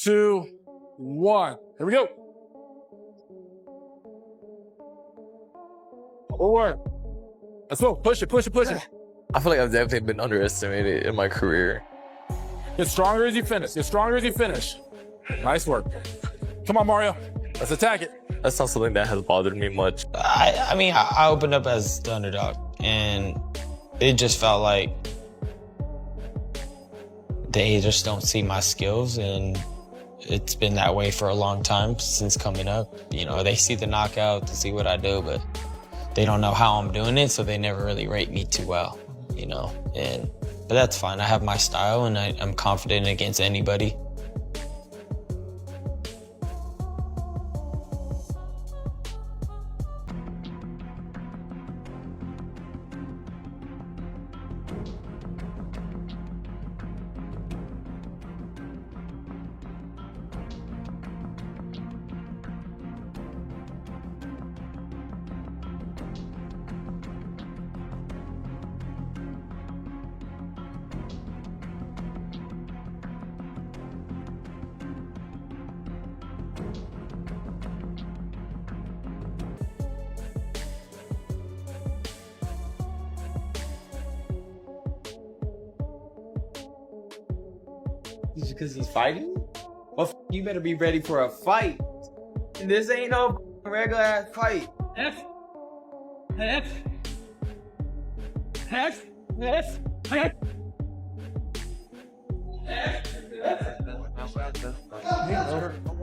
2, 1. Here we go. Forward. Let's go. Push it, push it, push it. I feel like I've definitely been underestimated in my career. Get stronger as you finish. Get stronger as you finish. Nice work. Come on, Mario. Let's attack it. That's not something that has bothered me much. I mean, I opened up as the underdog, and it just felt like they just don't see my skills, and it's been that way for a long time since coming up. You know, they see the knockout to see what I do, but they don't know how I'm doing it, so they never really rate me too well, you know. But that's fine. I have my style, and I'm confident against anybody. Because he's fighting? Well, you better be ready for a fight. This ain't no regular ass fight. F. F. F. F. F. How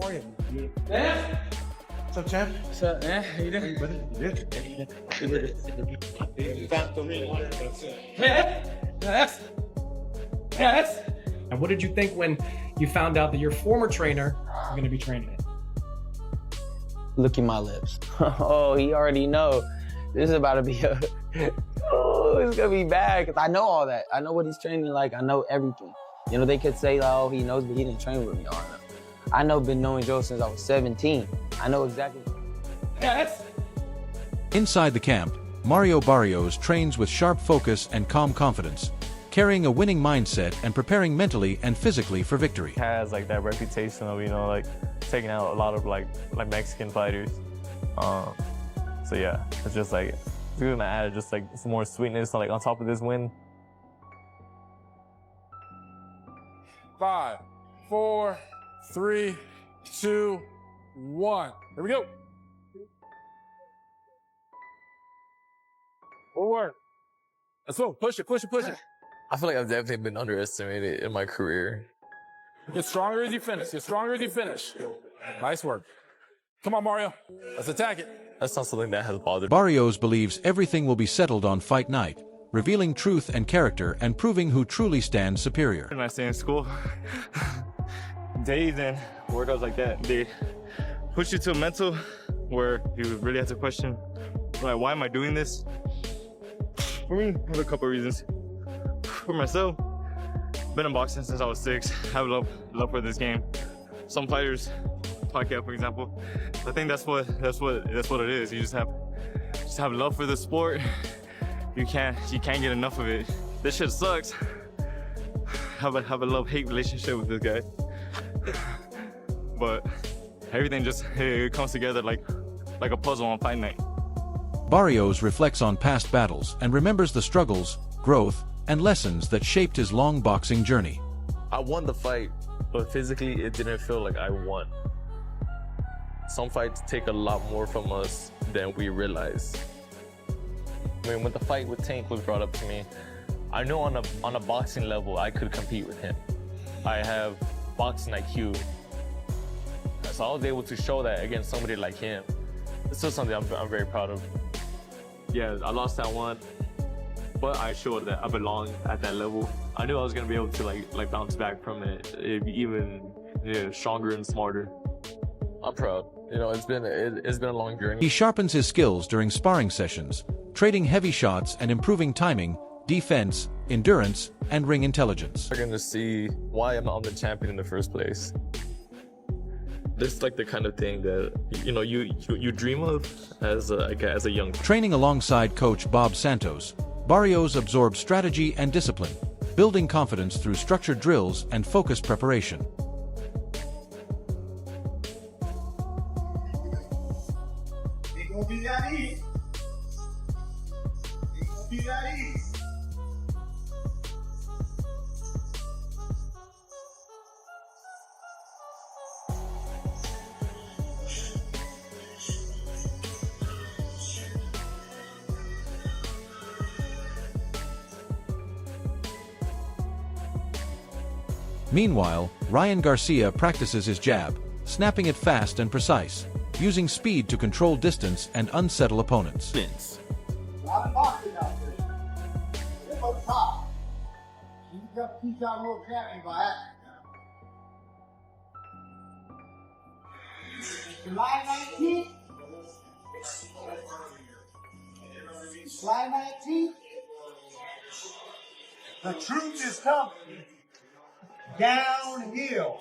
are you? What's up, champ? What's up, man? How you doing? F. F. And what did you think when you found out that your former trainer was going to be training it? Look at my lips. Oh, he already know. This is about to be a... Oh, it's going to be bad, because I know all that. I know what he's training like. I know everything. You know, they could say, like, oh, he knows, but he didn't train with me. I know, been knowing Joe since I was 17. I know exactly. Yes. Inside the camp, Mario Barrios trains with sharp focus and calm confidence, carrying a winning mindset and preparing mentally and physically for victory. He has like that reputation of, you know, like taking out a lot of like Mexican fighters. So yeah, it's just like, it's gonna add just like some more sweetness like on top of this win. 5, 4, 3, 2, 1. Here we go. Forward. Let's go. Push it, push it, push it. I feel like I've definitely been underestimated in my career. Get stronger as you finish. Get stronger as you finish. Nice work. Come on, Mario. Let's attack it. That's not something that has bothered me. Barrios believes everything will be settled on fight night, revealing truth and character and proving who truly stands superior. When I stay in school, days and workouts like that, they push you to a mental where you really have to question, like, why am I doing this? For me, there's a couple of reasons. For myself, been in boxing since I was 6. I have love for this game. Some fighters, Pacquiao, for example, I think that's what it is. You just have love for the sport. You can't get enough of it. This shit sucks. Have a love-hate relationship with this guy. But everything just it comes together like a puzzle on fight night. Barrios reflects on past battles and remembers the struggles, growth, and lessons that shaped his long boxing journey. I won the fight, but physically it didn't feel like I won. Some fights take a lot more from us than we realize. I mean, when the fight with Tank was brought up to me, I know on a boxing level I could compete with him. I have boxing IQ. So I was able to show that against somebody like him. It's just something I'm very proud of. Yeah, I lost that one, but I showed that I belong at that level. I knew I was gonna be able to like bounce back from it, even stronger and smarter. I'm proud. You know, it's been a long journey. He sharpens his skills during sparring sessions, trading heavy shots and improving timing, defense, endurance, and ring intelligence. We're gonna see why I'm not the champion in the first place. This is like the kind of thing that you dream of as a young. Training alongside coach Bob Santos, Barrios absorbs strategy and discipline, building confidence through structured drills and focused preparation. gonna be that easy. Ain't gonna be that easy. Meanwhile, Ryan Garcia practices his jab, snapping it fast and precise, using speed to control distance and unsettle opponents. A lot of boxing out there. Hip up top. You got teach out world champion by accident. July 19th. July 19th. The truth is coming. Downhill.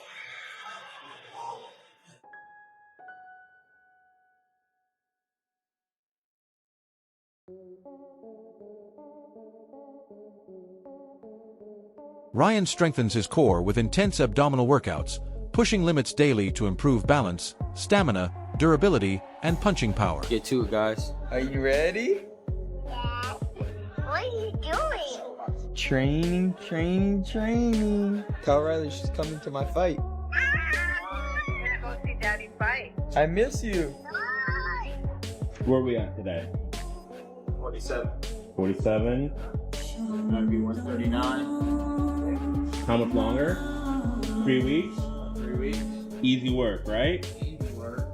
Ryan strengthens his core with intense abdominal workouts, pushing limits daily to improve balance, stamina, durability, and punching power. Get to it, guys. Are you ready? Yeah. What are you doing? Training, training, training. Tell Riley she's coming to my fight. I'm gonna go see Daddy fight. I miss you. Bye. Where are we at today? 47. 47. That'd be 139. How much longer? 3 weeks? 3 weeks. Easy work, right? Easy work.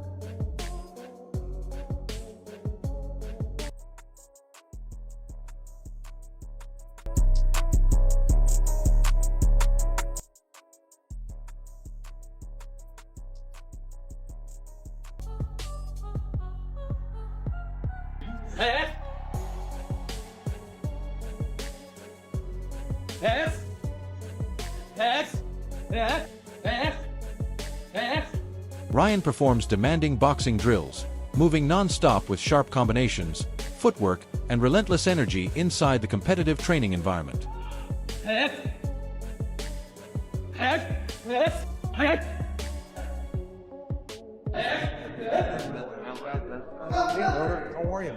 Ryan performs demanding boxing drills, moving non-stop with sharp combinations, footwork, and relentless energy inside the competitive training environment. How are you?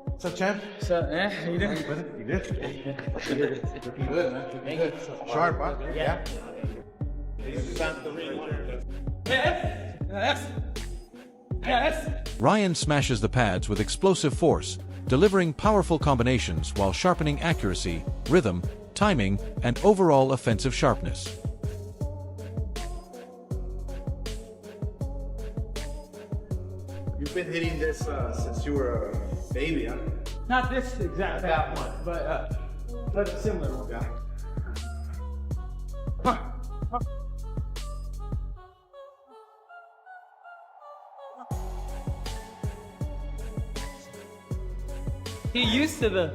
What's up, champ? What's up, man? How you doing? You did? Looking good, man. Looking good. Sharp, huh? Yeah. Ryan smashes the pads with explosive force, delivering powerful combinations while sharpening accuracy, rhythm, timing, and overall offensive sharpness. You've been hitting this since you were a baby, huh? Not this exact that one, but a similar one. Yeah. He used to the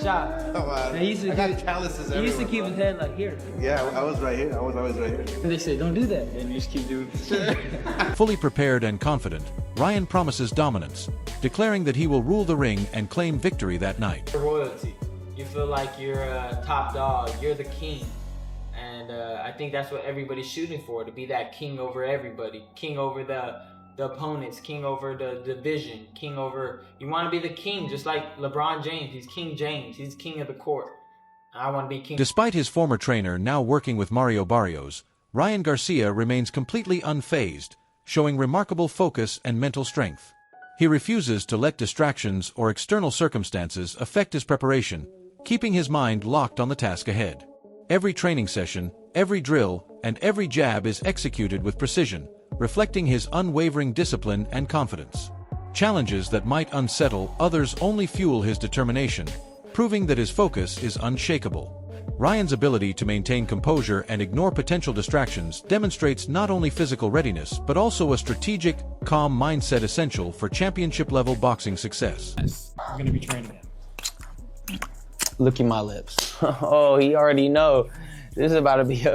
shot. Oh, wow. He used to I got keep, calluses he used to everywhere, keep his head like here. Yeah, I was right here. I was always right here. And they say, don't do that. And you just keep doing it. Fully prepared and confident, Ryan promises dominance, declaring that he will rule the ring and claim victory that night. Royalty. You feel like you're a top dog. You're the king. And I think that's what everybody's shooting for, to be that king over everybody. King over the opponents, king over the division, king over... You want to be the king, just like LeBron James. He's King James. He's king of the court. I want to be king. Despite his former trainer now working with Mario Barrios, Ryan Garcia remains completely unfazed, showing remarkable focus and mental strength. He refuses to let distractions or external circumstances affect his preparation, keeping his mind locked on the task ahead. Every training session, every drill, and every jab is executed with precision, reflecting his unwavering discipline and confidence. Challenges that might unsettle others only fuel his determination, proving that his focus is unshakable. Ryan's ability to maintain composure and ignore potential distractions demonstrates not only physical readiness but also a strategic, calm mindset essential for championship-level boxing success. I'm going to be training him. Look at my lips. Oh, he already know. This is about to be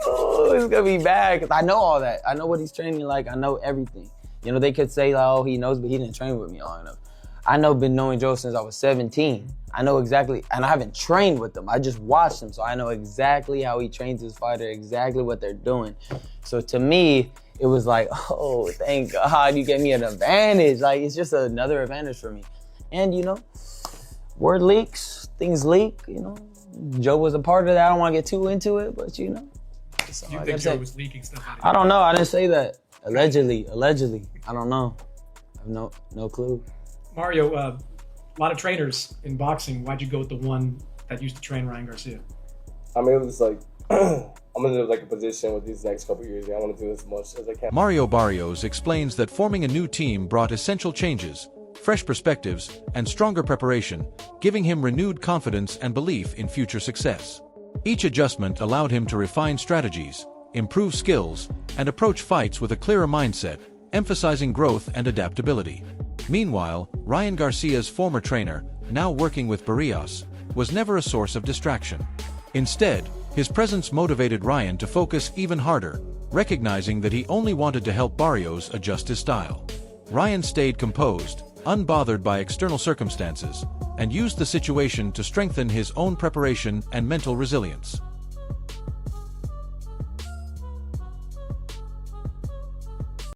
oh, it's gonna be bad, because I know all that. I know what he's training like. I know everything. You know, they could say, like, oh, he knows, but he didn't train with me long enough. I know, been knowing Joe since I was 17. I know exactly, and I haven't trained with them. I just watched him, so I know exactly how he trains his fighter, exactly what they're doing. So to me, it was like, oh, thank God you gave me an advantage. Like, it's just another advantage for me. And, you know, word leaks, things leak, you know. Joe was a part of that. I don't want to get too into it, but, you know. You think Joe was leaking stuff out of I don't know. I didn't say that. Allegedly. I don't know. I have no clue. Mario, a lot of trainers in boxing. Why'd you go with the one that used to train Ryan Garcia? I mean, it was like, I'm gonna do like a position with these next couple years. I want to do as much as I can. Mario Barrios explains that forming a new team brought essential changes, fresh perspectives, and stronger preparation, giving him renewed confidence and belief in future success. Each adjustment allowed him to refine strategies, improve skills, and approach fights with a clearer mindset, emphasizing growth and adaptability. Meanwhile, Ryan Garcia's former trainer, now working with Barrios, was never a source of distraction. Instead, his presence motivated Ryan to focus even harder, recognizing that he only wanted to help Barrios adjust his style. Ryan stayed composed, unbothered by external circumstances, and used the situation to strengthen his own preparation and mental resilience.